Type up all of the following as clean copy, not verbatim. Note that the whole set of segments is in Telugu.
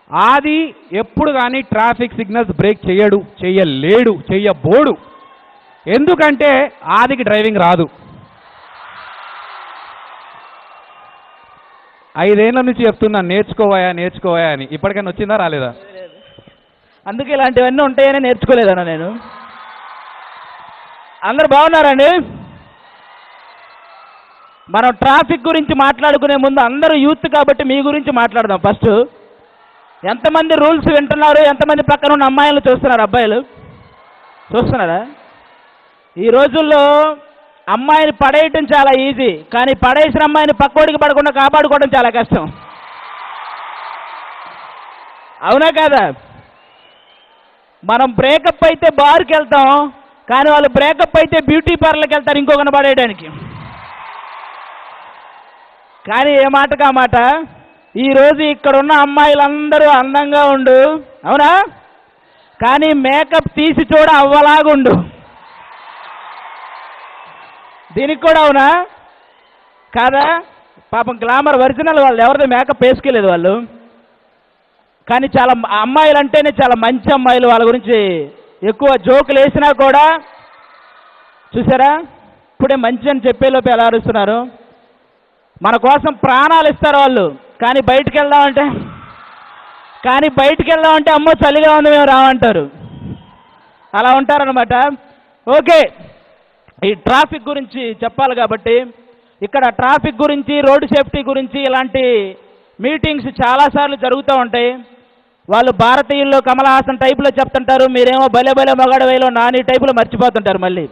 ఆది ఎప్పుడు కానీ ట్రాఫిక్ సిగ్నల్స్ బ్రేక్ చేయడు, చెయ్యలేడు, చెయ్యబోడు. ఎందుకంటే ఆదికి డ్రైవింగ్ రాదు. 5 ఏళ్ల నుంచి చెప్తున్నాను నేర్చుకోవాయా నేర్చుకోవాయా అని. ఇప్పటికైనా వచ్చిందా రాలేదా? అందుకే ఇలాంటివన్నీ ఉంటాయని నేర్చుకోలేదన్నా నేను. అందరు బాగున్నారండి? మనం ట్రాఫిక్ గురించి మాట్లాడుకునే ముందు అందరూ యూత్ కాబట్టి మీ గురించి మాట్లాడదాం. ఫస్ట్ ఎంతమంది రూల్స్ వింటున్నారు? ఎంతమంది పక్కన ఉన్న అమ్మాయిలు చూస్తున్నారు? అబ్బాయిలు చూస్తున్నారా? ఈ రోజుల్లో అమ్మాయిని పడేయటం చాలా ఈజీ, కానీ పడేసిన అమ్మాయిని పక్కోడికి పడకుండా కాపాడుకోవడం చాలా కష్టం. అవునా కాదా? మనం బ్రేకప్ అయితే బార్కి వెళ్తాం, కానీ వాళ్ళు బ్రేకప్ అయితే బ్యూటీ పార్లర్కి వెళ్తారు ఇంకొకరిని పడేయడానికి. కానీ ఏ మాటకు ఆ మాట, ఈరోజు ఇక్కడున్న అమ్మాయిలందరూ అందంగా ఉండు, అవునా? కానీ మేకప్ తీసి చూడ అవ్వలాగుండు. దీనికి కూడా అవునా కాదా? పాపం గ్లామర్ ఒరిజినల్ వాళ్ళు ఎవరిది మేకప్ వేసుకెళ్ళలేదు వాళ్ళు. కానీ చాలా అమ్మాయిలు అంటేనే చాలా మంచి అమ్మాయిలు, వాళ్ళ గురించి ఎక్కువ జోకులు వేసినా కూడా చూసారా ఇప్పుడే మంచి అని చెప్పేలోపు ఎలా అరుస్తున్నారు. మన కోసం ప్రాణాలు ఇస్తారు వాళ్ళు, కానీ బయటికి వెళ్దామంటే అమ్మో చలిగా ఉంది మేము రావంటారు. అలా ఉంటారనమాట. ఓకే, ఈ ట్రాఫిక్ గురించి చెప్పాలి కాబట్టి ఇక్కడ ట్రాఫిక్ గురించి, రోడ్డు సేఫ్టీ గురించి ఇలాంటి మీటింగ్స్ చాలాసార్లు జరుగుతూ ఉంటాయి. వాళ్ళు భారతీయుల్లో కమల్ హాసన్ టైపులో చెప్తుంటారు, మీరేమో భలే భలే మొగాడవేలో నాని టైపులో మర్చిపోతుంటారు. మళ్ళీ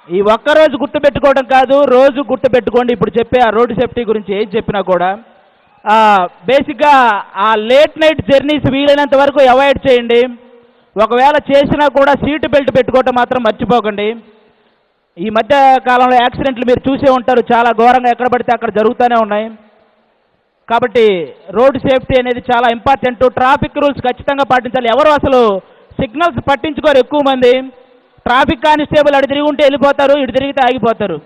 ఈ ఒక్కరోజు గుర్తుపెట్టుకోవడం కాదు, రోజు గుర్తుపెట్టుకోండి. ఇప్పుడు చెప్పే ఆ రోడ్డు సేఫ్టీ గురించి ఏది చెప్పినా కూడా బేసిక్గా ఆ లేట్ నైట్ జర్నీస్ వీలైనంత వరకు అవాయిడ్ చేయండి. ఒకవేళ చేసినా కూడా సీటు బెల్ట్ పెట్టుకోవటం మాత్రం మర్చిపోకండి. ఈ మధ్య కాలంలో యాక్సిడెంట్లు మీరు చూసే ఉంటారు, చాలా ఘోరంగా ఎక్కడ పడితే అక్కడ జరుగుతూనే ఉన్నాయి. కాబట్టి రోడ్డు సేఫ్టీ అనేది చాలా ఇంపార్టెంట్. ట్రాఫిక్ రూల్స్ ఖచ్చితంగా పాటించాలి. ఎవరు అసలు సిగ్నల్స్ పట్టించుకోరు. ఎక్కువ మంది ట్రాఫిక్ కానిస్టేబుల్ అటు తిరిగి ఉంటే వెళ్ళిపోతారు, ఇటు తిరిగితే ఆగిపోతారు,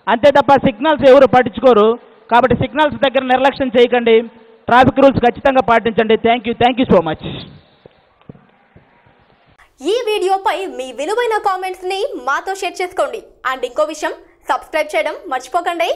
అంతే తప్ప సిగ్నల్స్ ఎవరు పట్టించుకోరు. కాబట్టి సిగ్నల్స్ దగ్గర నిర్లక్ష్యం చేయకండి, ట్రాఫిక్ రూల్స్ ఖచ్చితంగా పాటించండి. Thank you so much. ఈ వీడియోపై మీ విలువైన కామెంట్స్ ని మాతో షేర్ చేసుకోండి. అండ్ ఇంకో విషయం, సబ్స్క్రైబ్ చేయడం మర్చిపోకండి.